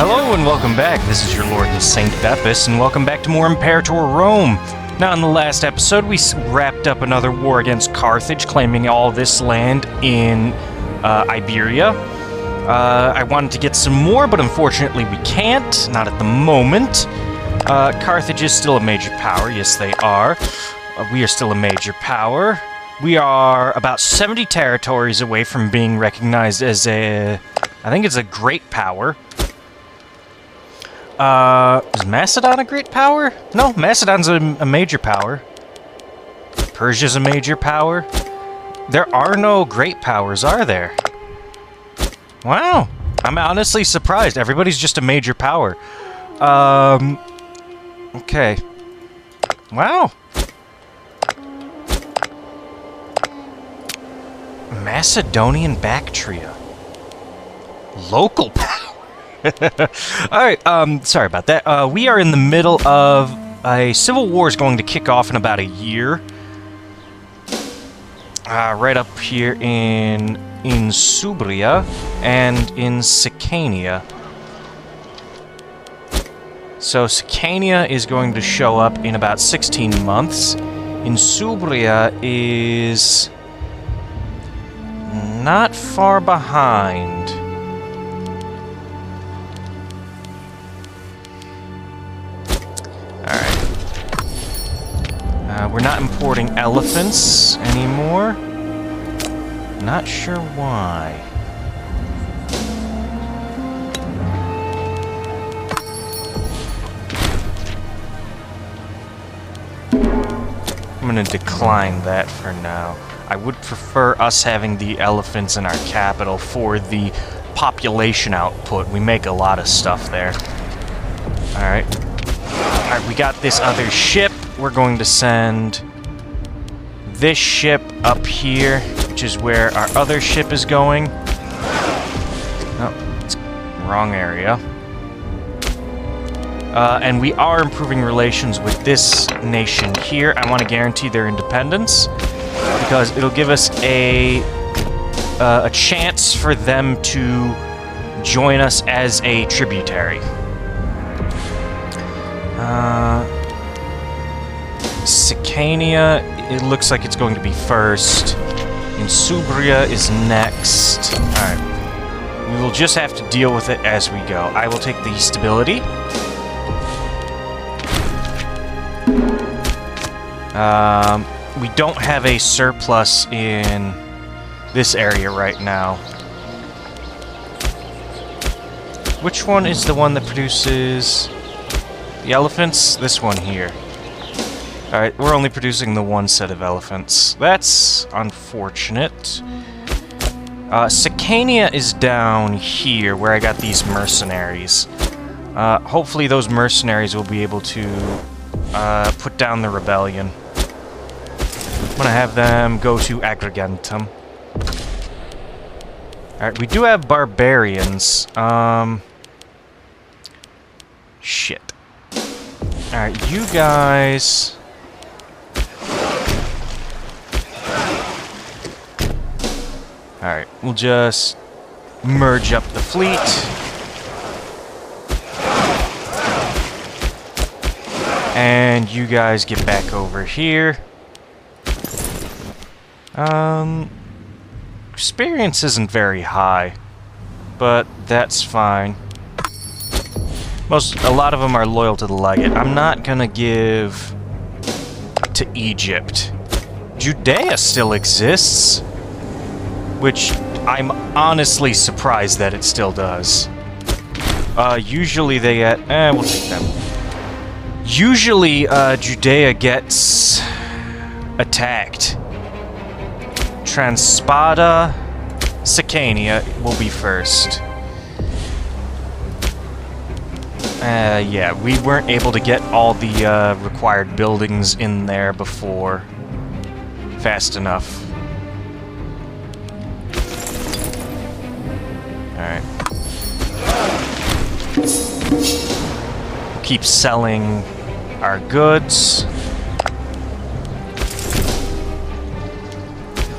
Hello and welcome back. This is your Lord and Saint Bepis, and welcome back to more Imperator Rome. Now, in the last episode, we wrapped up another war against Carthage, claiming all this land in Iberia. I wanted to get some more, but unfortunately we can't. Not at the moment. Carthage is still a major power. Yes, they are. We are still a major power. We are about 70 territories away from being recognized as I think it's a great power. Is Macedon a great power? No, Macedon's a major power. Persia's a major power. There are no great powers, are there? Wow. I'm honestly surprised. Everybody's just a major power. Okay. Wow. Macedonian Bactria. Local power. Alright, sorry about that. We are in the middle of a civil war is going to kick off in about a year. Right up here in Subria and in Sicania. So Sicania is going to show up in about 16 months. In Subria is not far behind. We're not importing elephants anymore. Not sure why. I'm gonna decline that for now. I would prefer us having the elephants in our capital for the population output. We make a lot of stuff there. Alright. Alright, we got this other ship. We're going to send this ship up here, which is where our other ship is going. Oh, it's wrong area. And we are improving relations with this nation here. I want to guarantee their independence, because it'll give us a chance for them to join us as a tributary. Sicania, it looks like it's going to be first. Insubria is next. Alright. We will just have to deal with it as we go. I will take the stability. We don't have a surplus in this area right now. Which one is the one that produces the elephants? This one here. Alright, we're only producing the one set of elephants. That's unfortunate. Sicania is down here, where I got these mercenaries. Hopefully those mercenaries will be able to put down the rebellion. I'm gonna have them go to Agrigentum. Alright, we do have barbarians. Shit. Alright, you guys... Alright, we'll just merge up the fleet. And you guys get back over here. Experience isn't very high, but that's fine. A lot of them are loyal to the Legate. I'm not gonna give to Egypt. Judea still exists, which I'm honestly surprised that it still does. Usually they get... we'll take them. Usually, Judea gets attacked. Transpada, Sicania will be first. Yeah, we weren't able to get all the required buildings in there before fast enough. Alright. Keep selling our goods.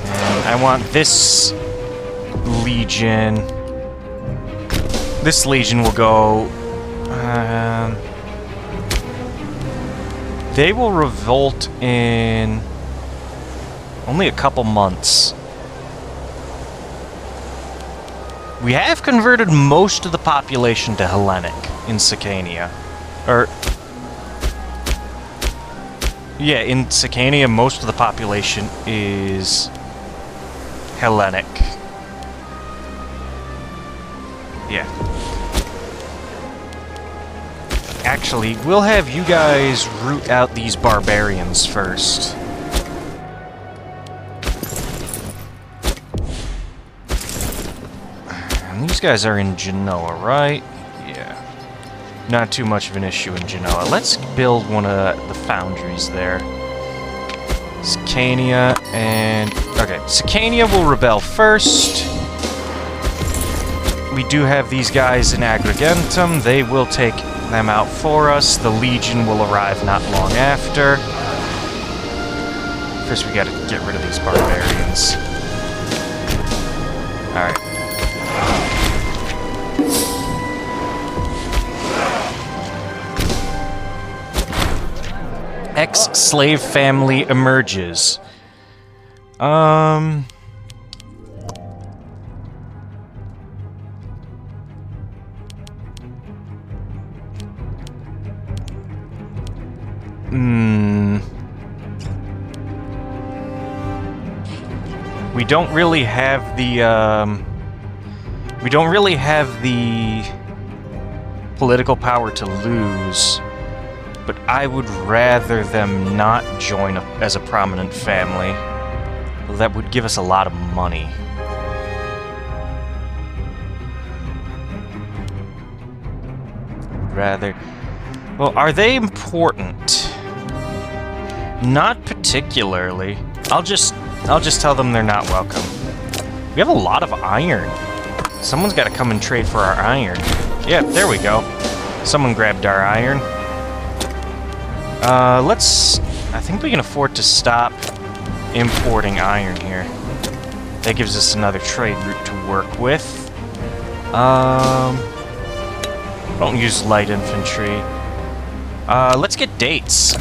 And I want this legion This legion will go... they will revolt in only a couple months. We have converted most of the population to Hellenic in Sicania. Yeah, in Sicania, most of the population is Hellenic. Yeah. Actually, we'll have you guys root out these barbarians first. And these guys are in Genoa, right? Yeah. Not too much of an issue in Genoa. Let's build one of the foundries there. Sicania and... Okay, Sicania will rebel first. We do have these guys in Agrigentum. They will take them out for us. The Legion will arrive not long after. First we gotta get rid of these barbarians. Alright. Ex-slave family emerges. We don't really have the, political power to lose, but I would rather them not join as a prominent family. That would give us a lot of money. Rather... Well, are they important? Not particularly. I'll just tell them they're not welcome. We have a lot of iron. Someone's got to come and trade for our iron. Yeah, there we go. Someone grabbed our iron. I think we can afford to stop importing iron here. That gives us another trade route to work with. Don't use light infantry. Let's get dates.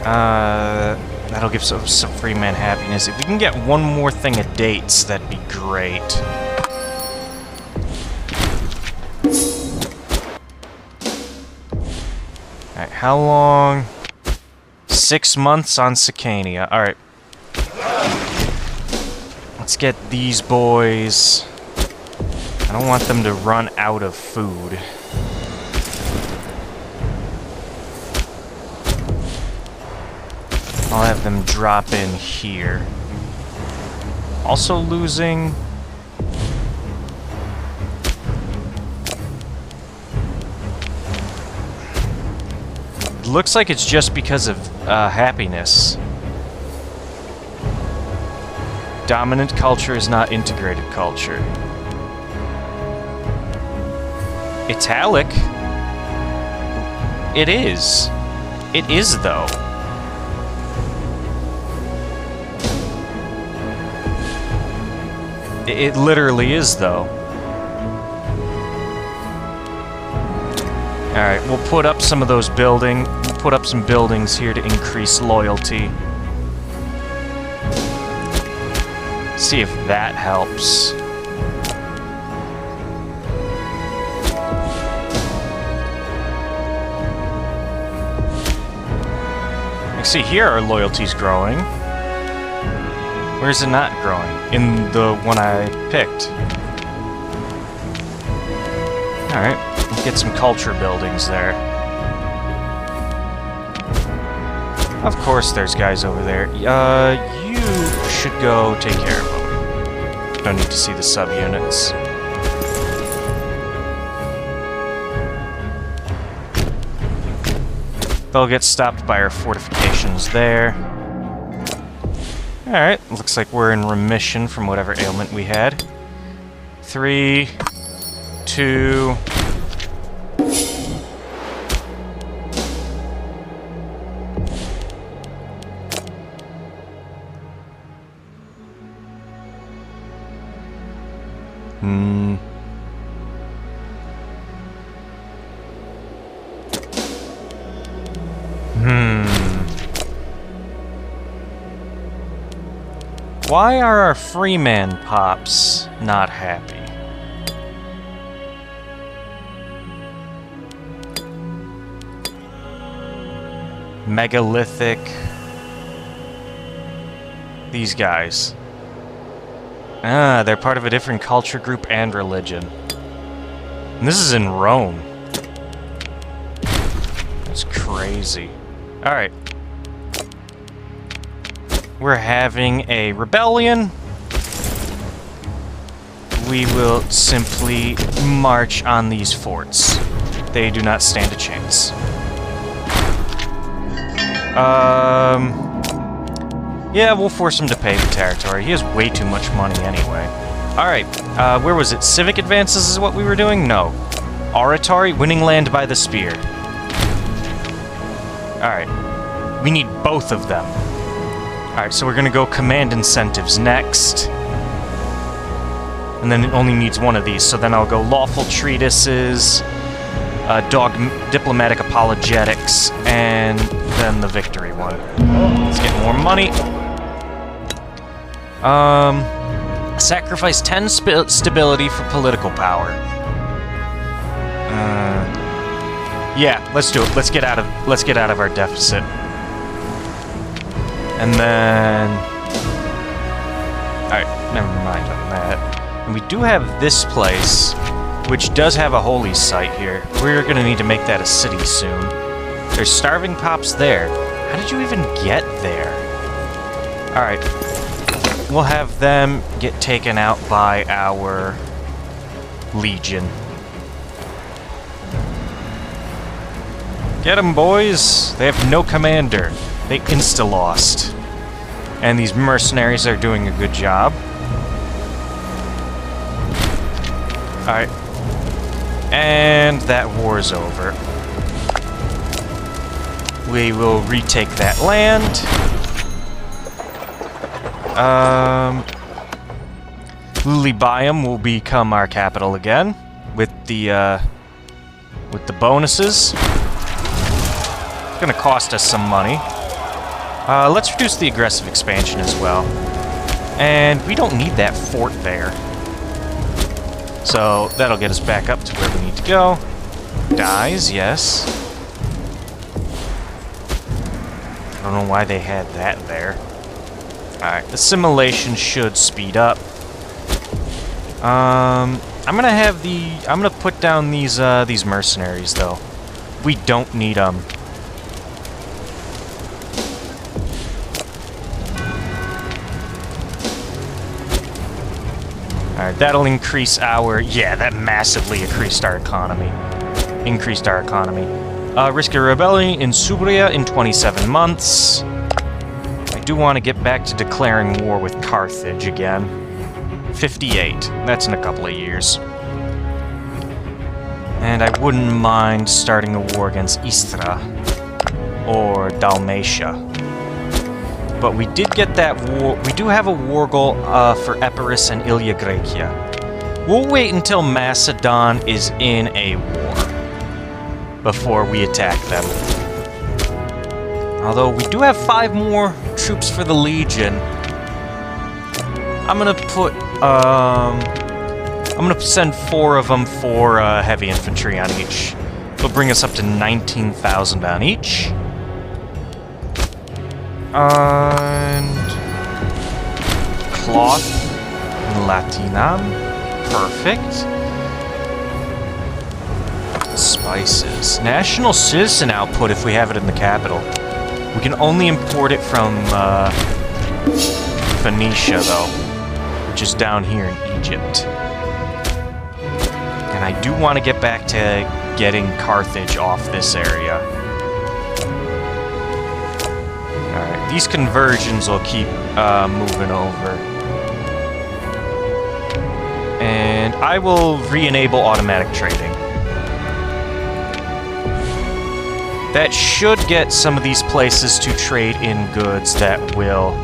That'll give some free man happiness. If we can get one more thing of dates, that'd be great. Alright, how long? 6 months on Sicania. Alright. Let's get these boys. I don't want them to run out of food. I'll have them drop in here. Also losing... Looks like it's just because of happiness. Dominant culture is not integrated culture. Italic? It is. It is, though. It literally is, though. Alright, we'll put up some of those we'll put up some buildings here to increase loyalty. See if that helps. See, here our loyalty's growing. Where is it not growing? In the one I picked. Alright, let's get some culture buildings there. Of course there's guys over there. You should go take care of them. Don't need to see the subunits. They'll get stopped by our fortifications there. Alright, looks like we're in remission from whatever ailment we had. 3, 2... Why are our Freeman pops not happy? Megalithic. These guys. Ah, they're part of a different culture group and religion. And this is in Rome. That's crazy. Alright. We're having a rebellion. We will simply march on these forts. They do not stand a chance. Yeah, we'll force him to pay the territory. He has way too much money anyway. Alright, where was it? Civic advances is what we were doing? No. Oratory, winning land by the spear. Alright. We need both of them. Alright, so we're gonna go command incentives next. And then it only needs one of these, so then I'll go lawful treatises, diplomatic apologetics, and then the victory one. Let's get more money. Sacrifice 10 stability for political power. Yeah, let's do it. Let's get out of our deficit. And then, all right, never mind on that. And we do have this place, which does have a holy site here. We're gonna need to make that a city soon. There's starving pops there. How did you even get there? All right, we'll have them get taken out by our legion. Get them, boys! They have no commander. They insta-lost. And these mercenaries are doing a good job. Alright. And that war's over. We will retake that land. Lulibium will become our capital again. With the bonuses. It's gonna cost us some money. Let's reduce the aggressive expansion as well. And we don't need that fort there. So that'll get us back up to where we need to go. Dies, yes. I don't know why they had that there. Alright, assimilation should speed up. I'm gonna put down these mercenaries though. We don't need them. Alright, that'll increase our... Yeah, that massively increased our economy. Risk a rebellion in Subria in 27 months. I do want to get back to declaring war with Carthage again. 58. That's in a couple of years. And I wouldn't mind starting a war against Istra. Or Dalmatia. But we did get that war. We do have a war goal for Epirus and Ilia Graecia. We'll wait until Macedon is in a war before we attack them. Although we do have 5 more troops for the Legion. I'm gonna send 4 of them for heavy infantry on each. It'll bring us up to 19,000 on each. And cloth in Latinam. Perfect. Spices. National citizen output if we have it in the capital. We can only import it from Phoenicia, though, which is down here in Egypt. And I do want to get back to getting Carthage off this area. Alright, these conversions will keep moving over. And I will re-enable automatic trading. That should get some of these places to trade in goods that will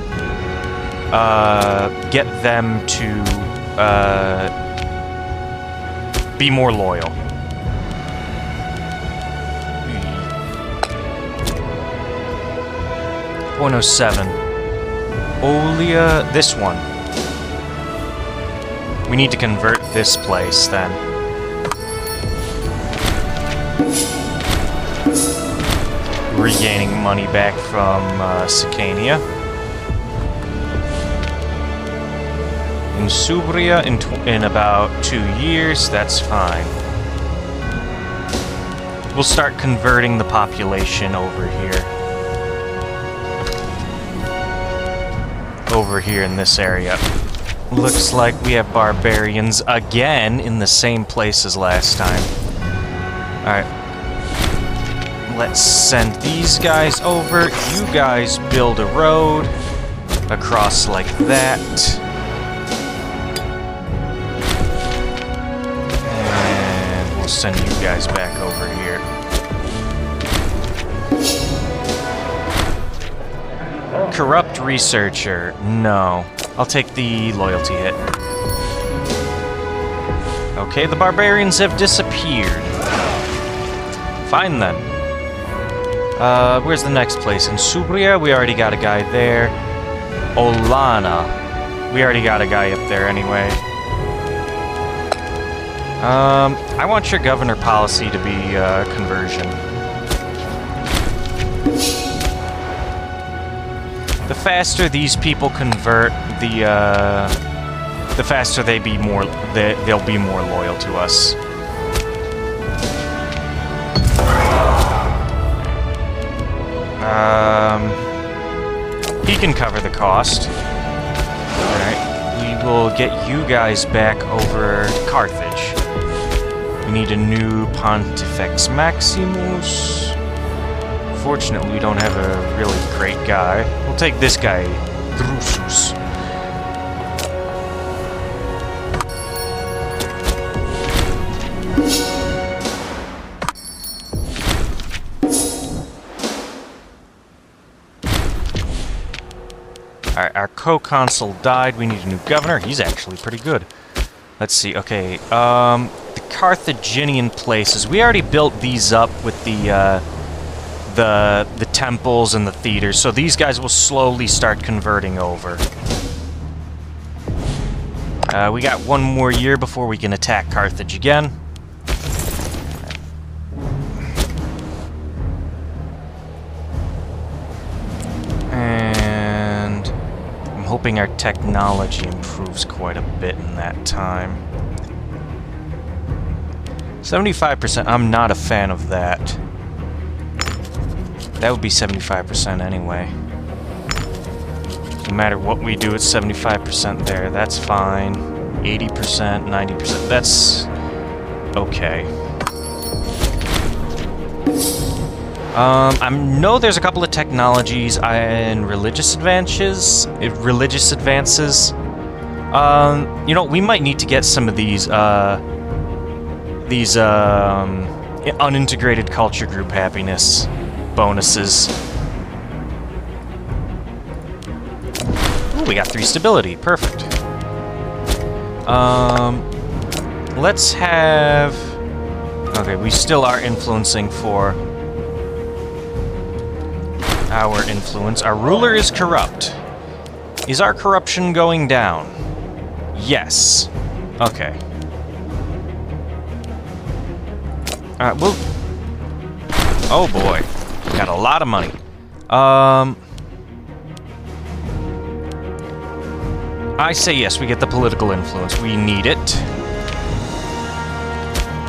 get them to be more loyal. 0.07. Olia, this one. We need to convert this place, then. Regaining money back from Sicania. In Subria in about 2 years, that's fine. We'll start converting the population over here. Over here in this area. Looks like we have barbarians again in the same place as last time. Alright. Let's send these guys over. You guys build a road across like that. And we'll send you guys back over here. Corrupt researcher. No. I'll take the loyalty hit. Okay, the barbarians have disappeared. Fine then. Where's the next place? In Subria, we already got a guy there. Olana. We already got a guy up there anyway. I want your governor policy to be conversion. The faster these people convert, the faster they'll be more loyal to us. He can cover the cost. Alright, we will get you guys back over to Carthage. We need a new Pontifex Maximus. Fortunately, we don't have a really great guy. We'll take this guy, Drusus. Alright, our co-consul died. We need a new governor. He's actually pretty good. Let's see. Okay, the Carthaginian places. We already built these up with the temples and the theaters, so these guys will slowly start converting over. We got 1 more year before we can attack Carthage again. And I'm hoping our technology improves quite a bit in that time. 75%, I'm not a fan of that. That would be 75% anyway. No matter what we do, it's 75% there. That's fine. 80%, 90%. That's okay. I know there's a couple of technologies and religious advances. You know, we might need to get some of these unintegrated culture group happiness bonuses. Ooh, we got 3 stability. Perfect. Let's have... Okay, we still are influencing for our influence. Our ruler is corrupt. Is our corruption going down? Yes. Okay. Alright, we'll... Oh boy. Got a lot of money. I say yes, we get the political influence. We need it.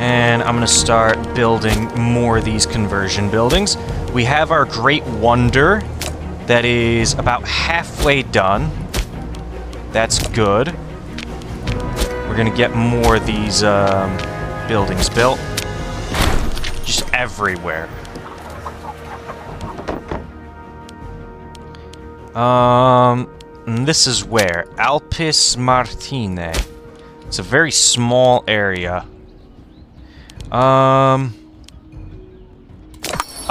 And I'm gonna start building more of these conversion buildings. We have our Great Wonder that is about halfway done. That's good. We're gonna get more of these buildings built. Just everywhere. And this is where? Alpes Martine. It's a very small area. I'll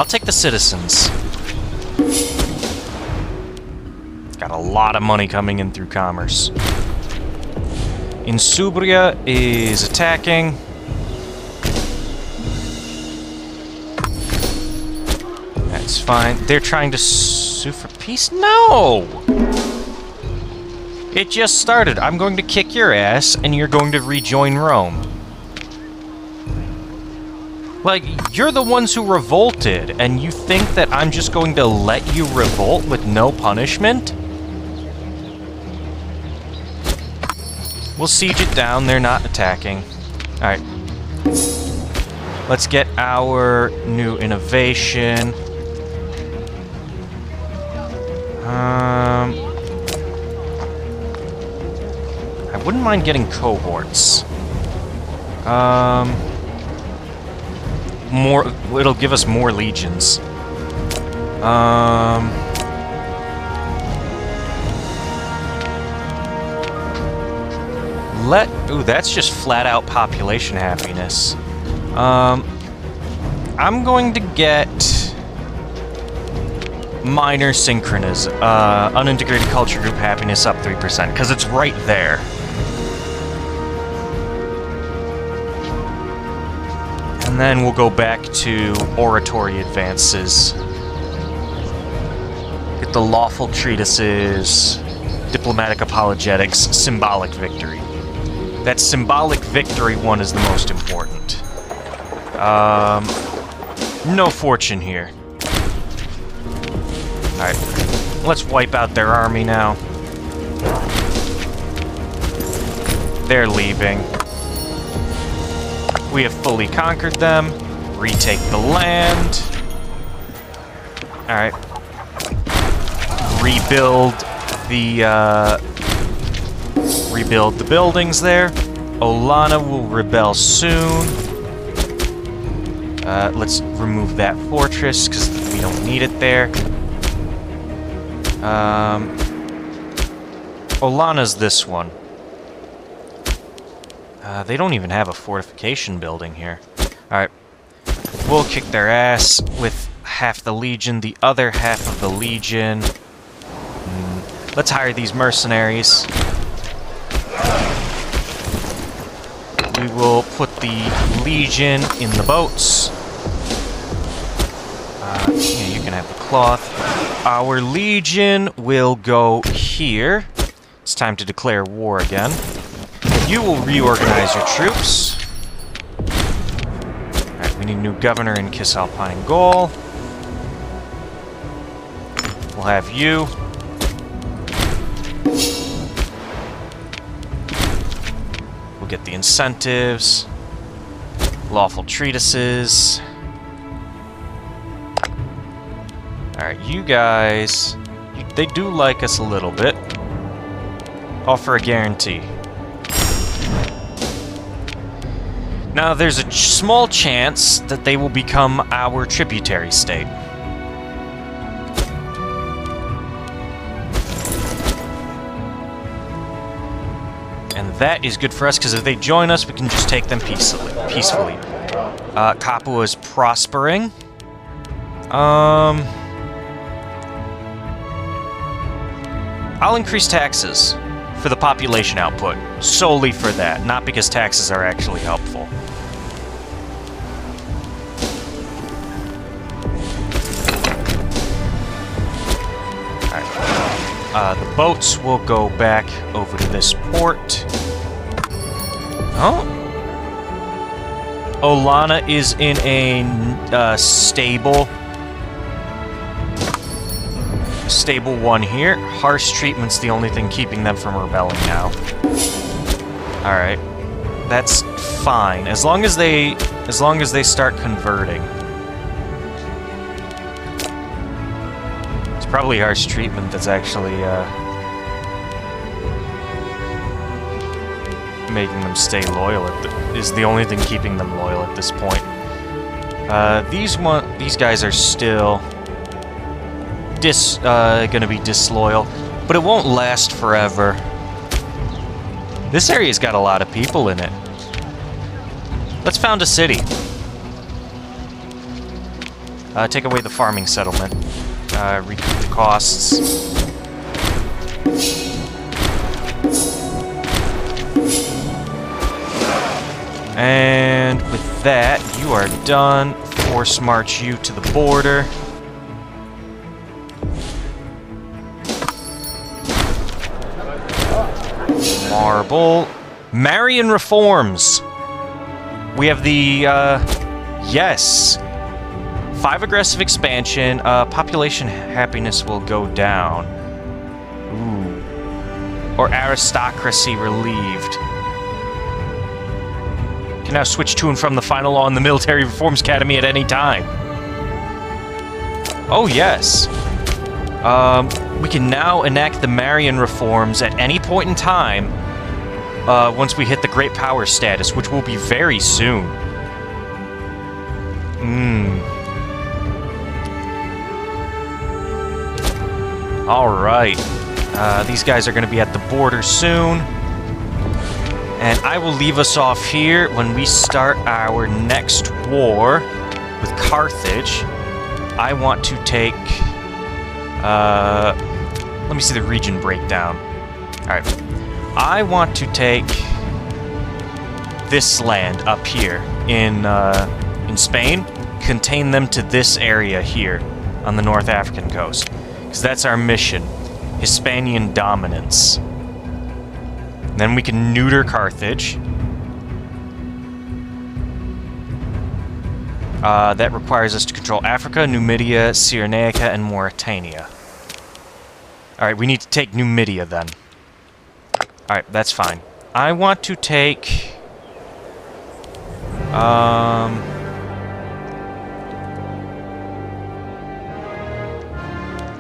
take the citizens. Got a lot of money coming in through commerce. Insubria is attacking. That's fine. They're trying to sue for peace? No! It just started. I'm going to kick your ass, and you're going to rejoin Rome. Like, you're the ones who revolted, and you think that I'm just going to let you revolt with no punishment? We'll siege it down. They're not attacking. Alright. Let's get our new innovation. I wouldn't mind getting cohorts. More. It'll give us more legions. Ooh, that's just flat out population happiness. I'm going to get minor synchronous, unintegrated culture group happiness up 3%, because it's right there. And then we'll go back to oratory advances. Get the lawful treatises, diplomatic apologetics, symbolic victory. That symbolic victory one is the most important. No fortune here. Alright, let's wipe out their army now. They're leaving. We have fully conquered them. Retake the land. Alright. Rebuild the buildings there. Olana will rebel soon. Let's remove that fortress, because we don't need it there. Olana's this one. They don't even have a fortification building here. Alright. We'll kick their ass with half the legion, the other half of the legion. Let's hire these mercenaries. We will put the legion in the boats. Yeah, you can have the cloth. Our legion will go here. It's time to declare war again. You will reorganize your troops. Alright, we need a new governor in Cisalpine Gaul. We'll have you. We'll get the incentives. Lawful treatises. Alright, you guys... they do like us a little bit. Offer a guarantee. Now, there's a small chance that they will become our tributary state. And that is good for us, because if they join us, we can just take them peacefully. Capua is prospering. I'll increase taxes for the population output, solely for that, not because taxes are actually helpful. The boats will go back over to this port. Oh? Olana is in a stable one here. Harsh treatment's the only thing keeping them from rebelling now. Alright. That's fine. As long as they start converting. It's probably harsh treatment that's actually making them stay loyal is the only thing keeping them loyal at this point. These guys are still gonna be disloyal, but it won't last forever. This area's got a lot of people in it. Let's found a city. Take away the farming settlement. Recoup the costs. And with that, you are done. Force march you to the border. Marble. Marian reforms. We have the, yes. 5 aggressive expansion. Population happiness will go down. Ooh. Or aristocracy relieved. Can now switch to and from the final law in the Military Reforms Academy at any time. Oh, yes. We can now enact the Marian reforms at any point in time once we hit the Great Power status, which will be very soon. Alright. These guys are going to be at the border soon. And I will leave us off here when we start our next war with Carthage. I want to take... let me see the region breakdown. Alright. I want to take this land up here in Spain, contain them to this area here on the North African coast. Because that's our mission. Hispanian dominance. And then we can neuter Carthage. That requires us to control Africa, Numidia, Cyrenaica, and Mauritania. Alright, we need to take Numidia then. Alright, that's fine. I want to take...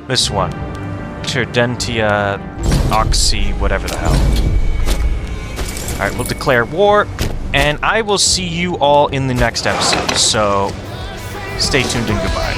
this one. Tridentia, Oxy, whatever the hell. Alright, we'll declare war, and I will see you all in the next episode, so stay tuned and goodbye.